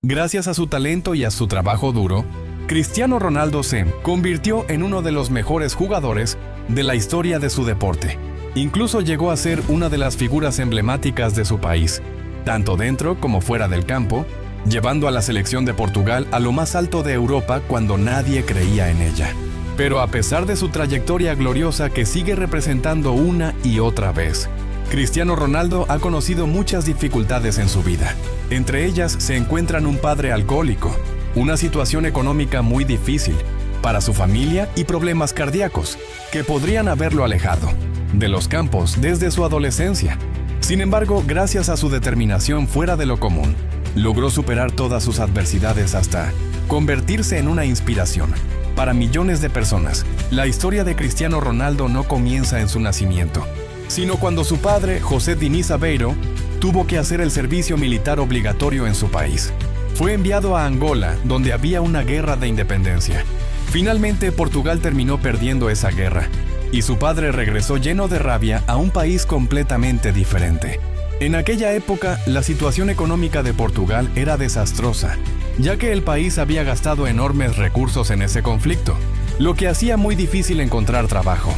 Gracias a su talento y a su trabajo duro, Cristiano Ronaldo se convirtió en uno de los mejores jugadores de la historia de su deporte. Incluso llegó a ser una de las figuras emblemáticas de su país, tanto dentro como fuera del campo, llevando a la selección de Portugal a lo más alto de Europa cuando nadie creía en ella. Pero a pesar de su trayectoria gloriosa que sigue representando una y otra vez, Cristiano Ronaldo ha conocido muchas dificultades en su vida. Entre ellas se encuentran un padre alcohólico, una situación económica muy difícil para su familia y problemas cardíacos que podrían haberlo alejado de los campos desde su adolescencia. Sin embargo, gracias a su determinación fuera de lo común, logró superar todas sus adversidades hasta convertirse en una inspiración para millones de personas. La historia de Cristiano Ronaldo no comienza en su nacimiento, sino cuando su padre, José Diniz Aveiro, tuvo que hacer el servicio militar obligatorio en su país. Fue enviado a Angola, donde había una guerra de independencia. Finalmente, Portugal terminó perdiendo esa guerra, y su padre regresó lleno de rabia a un país completamente diferente. En aquella época, la situación económica de Portugal era desastrosa, ya que el país había gastado enormes recursos en ese conflicto, lo que hacía muy difícil encontrar trabajo.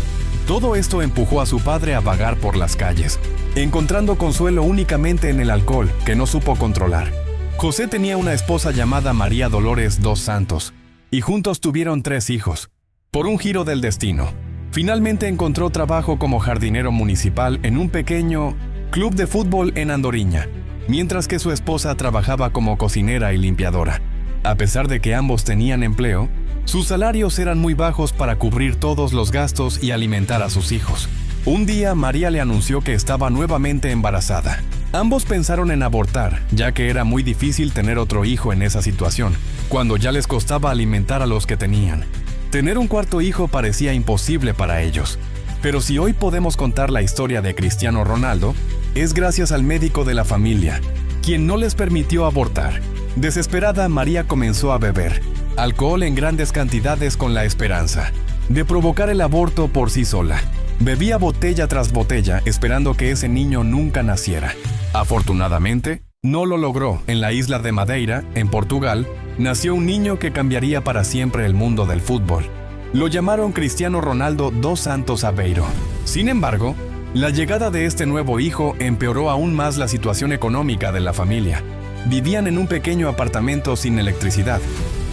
Todo esto empujó a su padre a vagar por las calles, encontrando consuelo únicamente en el alcohol que no supo controlar. José tenía una esposa llamada María Dolores dos Santos, y juntos tuvieron 3 hijos. Por un giro del destino, finalmente encontró trabajo como jardinero municipal en un pequeño club de fútbol en Andoriña, mientras que su esposa trabajaba como cocinera y limpiadora. A pesar de que ambos tenían empleo, sus salarios eran muy bajos para cubrir todos los gastos y alimentar a sus hijos. Un día, María le anunció que estaba nuevamente embarazada. Ambos pensaron en abortar, ya que era muy difícil tener otro hijo en esa situación, cuando ya les costaba alimentar a los que tenían. Tener un cuarto hijo parecía imposible para ellos. Pero si hoy podemos contar la historia de Cristiano Ronaldo, es gracias al médico de la familia, quien no les permitió abortar. Desesperada, María comenzó a beber alcohol en grandes cantidades con la esperanza de provocar el aborto por sí sola. Bebía botella tras botella esperando que ese niño nunca naciera. Afortunadamente, no lo logró. En la isla de Madeira, en Portugal, nació un niño que cambiaría para siempre el mundo del fútbol. Lo llamaron Cristiano Ronaldo dos Santos Aveiro. Sin embargo, la llegada de este nuevo hijo empeoró aún más la situación económica de la familia. Vivían en un pequeño apartamento sin electricidad,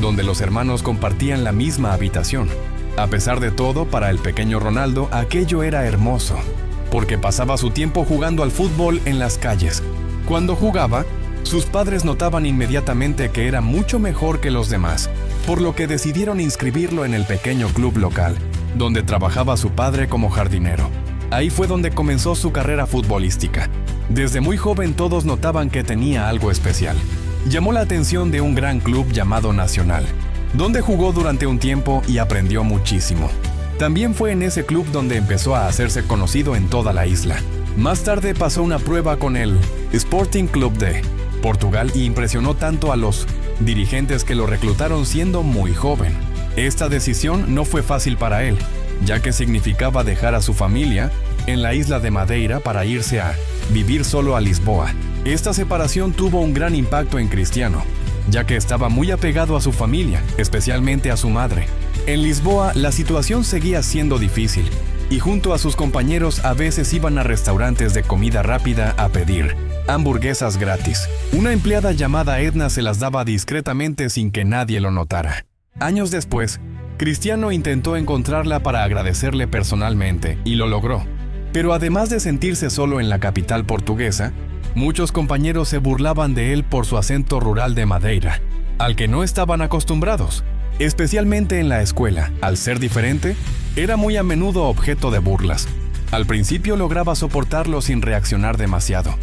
donde los hermanos compartían la misma habitación. A pesar de todo, para el pequeño Ronaldo, aquello era hermoso, porque pasaba su tiempo jugando al fútbol en las calles. Cuando jugaba, sus padres notaban inmediatamente que era mucho mejor que los demás, por lo que decidieron inscribirlo en el pequeño club local, donde trabajaba su padre como jardinero. Ahí fue donde comenzó su carrera futbolística. Desde muy joven todos notaban que tenía algo especial. Llamó la atención de un gran club llamado Nacional, donde jugó durante un tiempo y aprendió muchísimo. También fue en ese club donde empezó a hacerse conocido en toda la isla. Más tarde pasó una prueba con el Sporting Club de Portugal y impresionó tanto a los dirigentes que lo reclutaron siendo muy joven. Esta decisión no fue fácil para él, ya que significaba dejar a su familia en la isla de Madeira para irse a vivir solo a Lisboa. Esta separación tuvo un gran impacto en Cristiano, ya que estaba muy apegado a su familia, especialmente a su madre. En Lisboa, la situación seguía siendo difícil, y junto a sus compañeros a veces iban a restaurantes de comida rápida a pedir hamburguesas gratis. Una empleada llamada Edna se las daba discretamente sin que nadie lo notara. Años después, Cristiano intentó encontrarla para agradecerle personalmente, y lo logró. Pero además de sentirse solo en la capital portuguesa, muchos compañeros se burlaban de él por su acento rural de Madeira, al que no estaban acostumbrados. Especialmente en la escuela, al ser diferente, era muy a menudo objeto de burlas. Al principio lograba soportarlo sin reaccionar demasiado,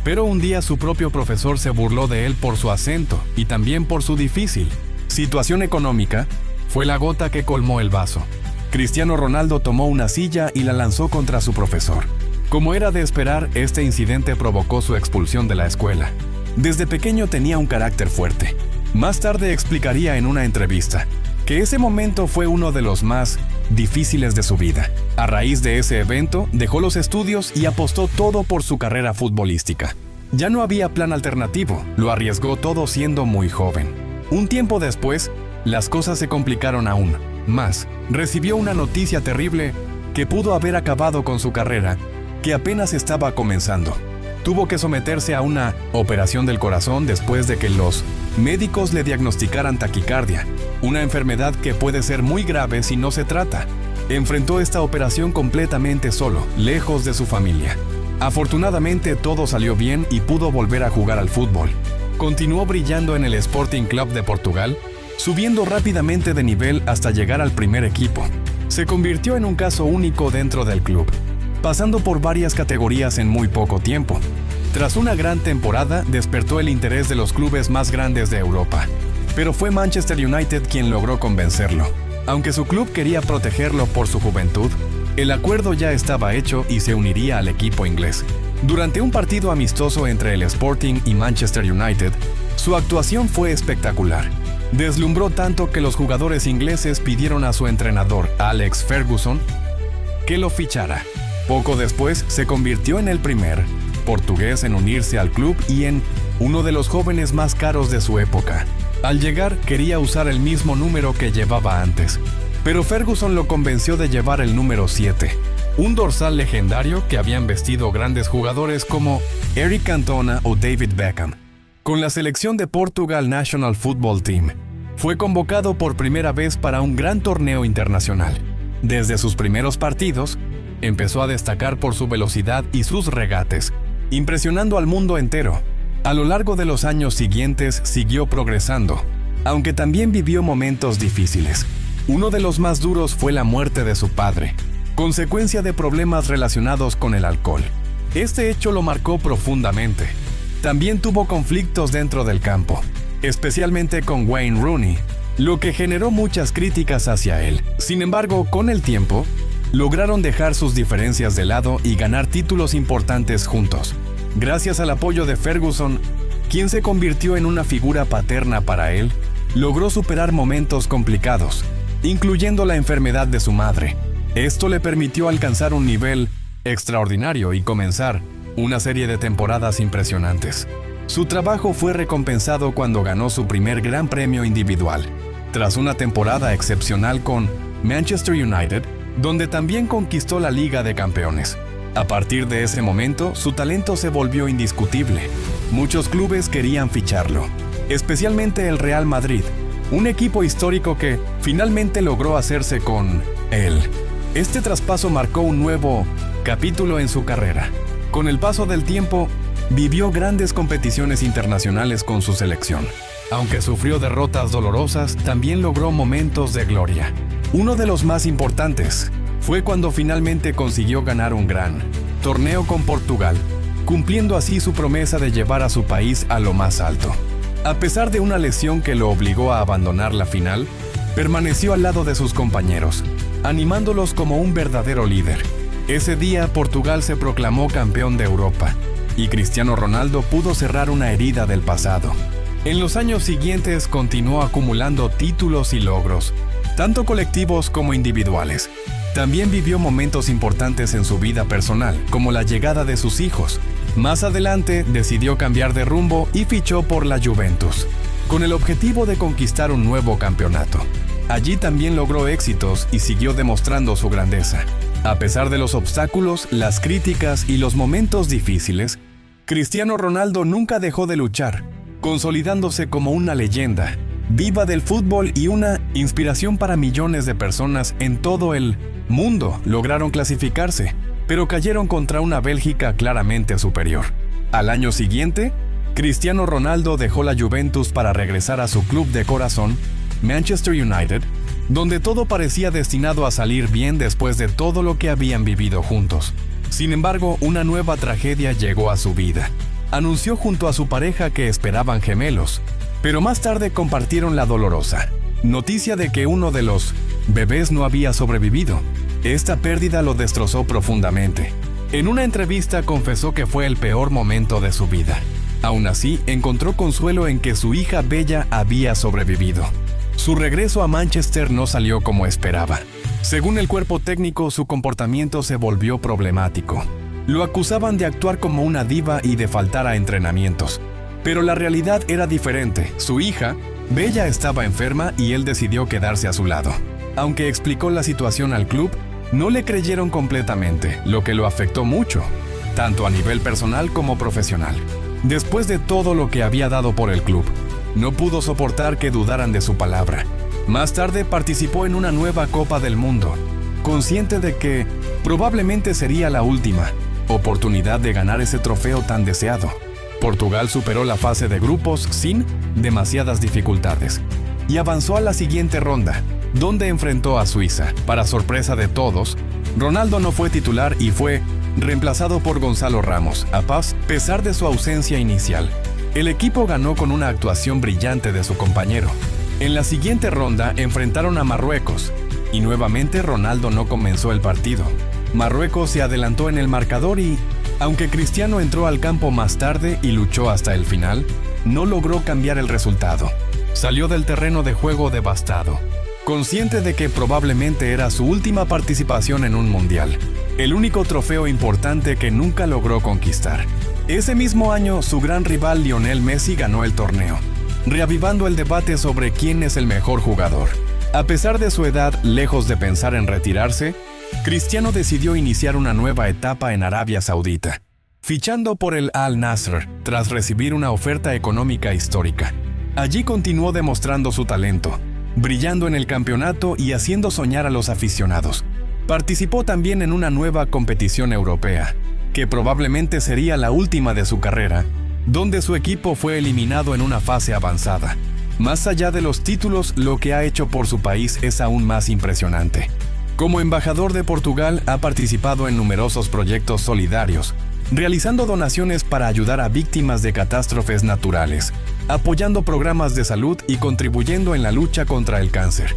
pero un día su propio profesor se burló de él por su acento y también por su difícil situación económica. Fue la gota que colmó el vaso. Cristiano Ronaldo tomó una silla y la lanzó contra su profesor. Como era de esperar, este incidente provocó su expulsión de la escuela. Desde pequeño tenía un carácter fuerte. Más tarde explicaría en una entrevista que ese momento fue uno de los más difíciles de su vida. A raíz de ese evento, dejó los estudios y apostó todo por su carrera futbolística. Ya no había plan alternativo, lo arriesgó todo siendo muy joven. Un tiempo después, las cosas se complicaron aún más. Recibió una noticia terrible que pudo haber acabado con su carrera, que apenas estaba comenzando. Tuvo que someterse a una operación del corazón después de que los médicos le diagnosticaran taquicardia, una enfermedad que puede ser muy grave si no se trata. Enfrentó esta operación completamente solo, lejos de su familia. Afortunadamente todo salió bien y pudo volver a jugar al fútbol. Continuó brillando en el Sporting Club de Portugal, subiendo rápidamente de nivel hasta llegar al primer equipo. Se convirtió en un caso único dentro del club, pasando por varias categorías en muy poco tiempo. Tras una gran temporada, despertó el interés de los clubes más grandes de Europa, pero fue Manchester United quien logró convencerlo. Aunque su club quería protegerlo por su juventud, el acuerdo ya estaba hecho y se uniría al equipo inglés. Durante un partido amistoso entre el Sporting y Manchester United, su actuación fue espectacular. Deslumbró tanto que los jugadores ingleses pidieron a su entrenador, Alex Ferguson, que lo fichara. Poco después se convirtió en el primer portugués en unirse al club y en uno de los jóvenes más caros de su época. Al llegar quería usar el mismo número que llevaba antes, pero Ferguson lo convenció de llevar el número 7, un dorsal legendario que habían vestido grandes jugadores como Eric Cantona o David Beckham. Con la selección de Portugal National Football Team, fue convocado por primera vez para un gran torneo internacional. Desde sus primeros partidos, empezó a destacar por su velocidad y sus regates, impresionando al mundo entero. A lo largo de los años siguientes siguió progresando, aunque también vivió momentos difíciles. Uno de los más duros fue la muerte de su padre, consecuencia de problemas relacionados con el alcohol. Este hecho lo marcó profundamente. También tuvo conflictos dentro del campo, especialmente con Wayne Rooney, lo que generó muchas críticas hacia él. Sin embargo, con el tiempo, lograron dejar sus diferencias de lado y ganar títulos importantes juntos. Gracias al apoyo de Ferguson, quien se convirtió en una figura paterna para él, logró superar momentos complicados, incluyendo la enfermedad de su madre. Esto le permitió alcanzar un nivel extraordinario y comenzar una serie de temporadas impresionantes. Su trabajo fue recompensado cuando ganó su primer gran premio individual, tras una temporada excepcional con Manchester United, donde también conquistó la Liga de Campeones. A partir de ese momento, su talento se volvió indiscutible. Muchos clubes querían ficharlo, especialmente el Real Madrid, un equipo histórico que finalmente logró hacerse con él. Este traspaso marcó un nuevo capítulo en su carrera. Con el paso del tiempo, vivió grandes competiciones internacionales con su selección. Aunque sufrió derrotas dolorosas, también logró momentos de gloria. Uno de los más importantes fue cuando finalmente consiguió ganar un gran torneo con Portugal, cumpliendo así su promesa de llevar a su país a lo más alto. A pesar de una lesión que lo obligó a abandonar la final, permaneció al lado de sus compañeros, animándolos como un verdadero líder. Ese día, Portugal se proclamó campeón de Europa, y Cristiano Ronaldo pudo cerrar una herida del pasado. En los años siguientes continuó acumulando títulos y logros, tanto colectivos como individuales. También vivió momentos importantes en su vida personal, como la llegada de sus hijos. Más adelante decidió cambiar de rumbo y fichó por la Juventus, con el objetivo de conquistar un nuevo campeonato. Allí también logró éxitos y siguió demostrando su grandeza. A pesar de los obstáculos, las críticas y los momentos difíciles, Cristiano Ronaldo nunca dejó de luchar, consolidándose como una leyenda viva del fútbol y una inspiración para millones de personas en todo el mundo. Lograron clasificarse, pero cayeron contra una Bélgica claramente superior. Al año siguiente, Cristiano Ronaldo dejó la Juventus para regresar a su club de corazón, Manchester United, donde todo parecía destinado a salir bien después de todo lo que habían vivido juntos. Sin embargo, una nueva tragedia llegó a su vida. Anunció junto a su pareja que esperaban gemelos, pero más tarde compartieron la dolorosa noticia de que uno de los bebés no había sobrevivido. Esta pérdida lo destrozó profundamente. En una entrevista confesó que fue el peor momento de su vida. Aún así, encontró consuelo en que su hija Bella había sobrevivido. Su regreso a Manchester no salió como esperaba. Según el cuerpo técnico, su comportamiento se volvió problemático. Lo acusaban de actuar como una diva y de faltar a entrenamientos. Pero la realidad era diferente. Su hija, Bella, estaba enferma y él decidió quedarse a su lado. Aunque explicó la situación al club, no le creyeron completamente, lo que lo afectó mucho, tanto a nivel personal como profesional. Después de todo lo que había dado por el club, no pudo soportar que dudaran de su palabra. Más tarde participó en una nueva Copa del Mundo, consciente de que probablemente sería la última oportunidad de ganar ese trofeo tan deseado. Portugal superó la fase de grupos sin demasiadas dificultades y avanzó a la siguiente ronda, donde enfrentó a Suiza. Para sorpresa de todos, Ronaldo no fue titular y fue reemplazado por Gonzalo Ramos, a pesar de su ausencia inicial. El equipo ganó con una actuación brillante de su compañero. En la siguiente ronda enfrentaron a Marruecos, y nuevamente Ronaldo no comenzó el partido. Marruecos se adelantó en el marcador y, aunque Cristiano entró al campo más tarde y luchó hasta el final, no logró cambiar el resultado. Salió del terreno de juego devastado, consciente de que probablemente era su última participación en un mundial, el único trofeo importante que nunca logró conquistar. Ese mismo año, su gran rival Lionel Messi ganó el torneo, reavivando el debate sobre quién es el mejor jugador. A pesar de su edad, lejos de pensar en retirarse, Cristiano decidió iniciar una nueva etapa en Arabia Saudita, fichando por el Al-Nassr tras recibir una oferta económica histórica. Allí continuó demostrando su talento, brillando en el campeonato y haciendo soñar a los aficionados. Participó también en una nueva competición europea, que probablemente sería la última de su carrera, donde su equipo fue eliminado en una fase avanzada. Más allá de los títulos, lo que ha hecho por su país es aún más impresionante. Como embajador de Portugal, ha participado en numerosos proyectos solidarios, realizando donaciones para ayudar a víctimas de catástrofes naturales, apoyando programas de salud y contribuyendo en la lucha contra el cáncer.